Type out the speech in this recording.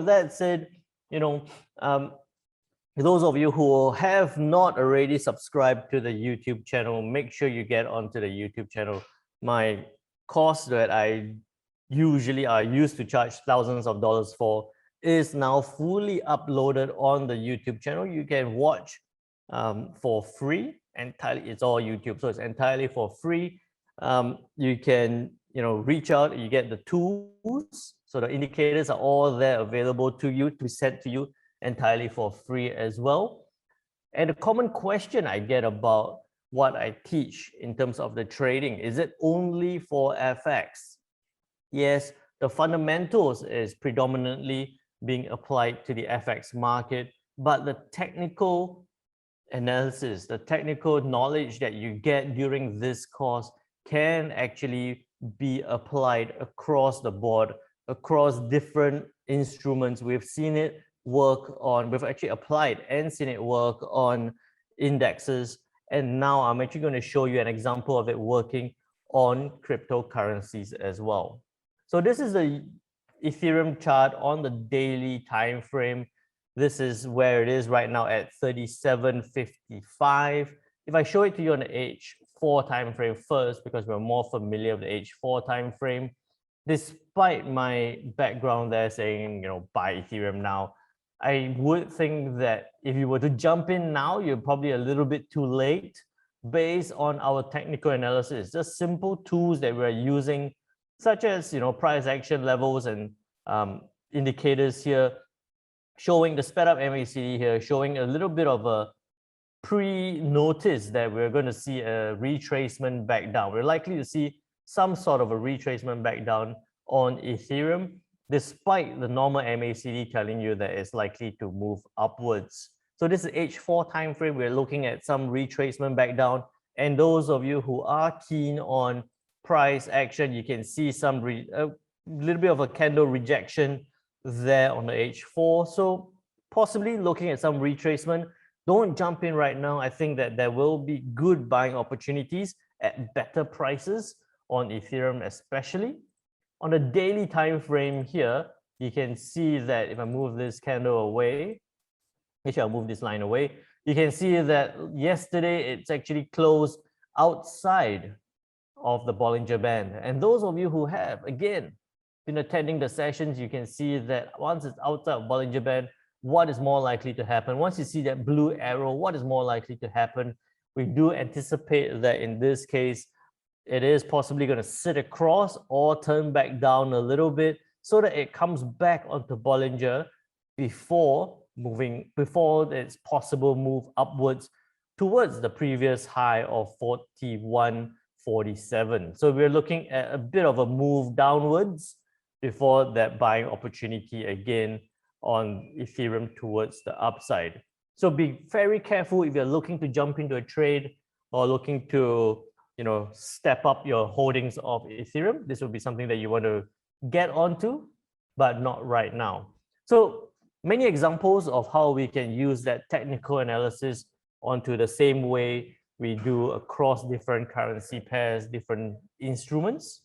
that said, those of you who have not already subscribed to the YouTube channel, make sure you get onto the YouTube channel. My course that I used to charge thousands of dollars for is now fully uploaded on the YouTube channel. You can watch for free. Entirely, it's all YouTube, so it's entirely for free. You can reach out, you get the tools, so the indicators are all there available to you, to be sent to you entirely for free as well. And a common question I get about what I teach in terms of the trading, is it only for FX? Yes, the fundamentals is predominantly being applied to the FX market, but the technical analysis, the technical knowledge that you get during this course can actually be applied across the board, across different instruments. We've seen it work on, we've actually applied and seen it work on indexes. And now I'm actually going to show you an example of it working on cryptocurrencies as well. So this is the Ethereum chart on the daily time frame. This is where it is right now at 37.55. If I show it to you on the H4 time frame first, because we're more familiar with the H4 time frame, despite my background there saying, buy Ethereum now, I would think that if you were to jump in now, you're probably a little bit too late based on our technical analysis. Just simple tools that we're using, such as price action levels and indicators here, showing the sped up MACD here, showing a little bit of a pre-notice that we're going to see a retracement back down. We're likely to see some sort of a retracement back down on Ethereum, despite the normal MACD telling you that it's likely to move upwards. So this is H4 time frame. We're looking at some retracement back down. And those of you who are keen on price action, you can see some a little bit of a candle rejection there on the H4. So possibly looking at some retracement. Don't jump in right now. I think that there will be good buying opportunities at better prices on Ethereum, especially. On the daily time frame here, you can see that if I move this candle away, actually I'll move this line away, you can see that yesterday it's actually closed outside of the Bollinger Band. And those of you who have, again, been attending the sessions, you can see that once it's outside of Bollinger Band, what is more likely to happen? Once you see that blue arrow, what is more likely to happen? We do anticipate that in this case, it is possibly going to sit across or turn back down a little bit so that it comes back onto Bollinger before its possible move upwards towards the previous high of 41.47. So we're looking at a bit of a move downwards before that buying opportunity again on Ethereum towards the upside. So be very careful if you're looking to jump into a trade or looking to step up your holdings of Ethereum. This will be something that you want to get onto, but not right now. So many examples of how we can use that technical analysis onto the same way we do across different currency pairs, different instruments.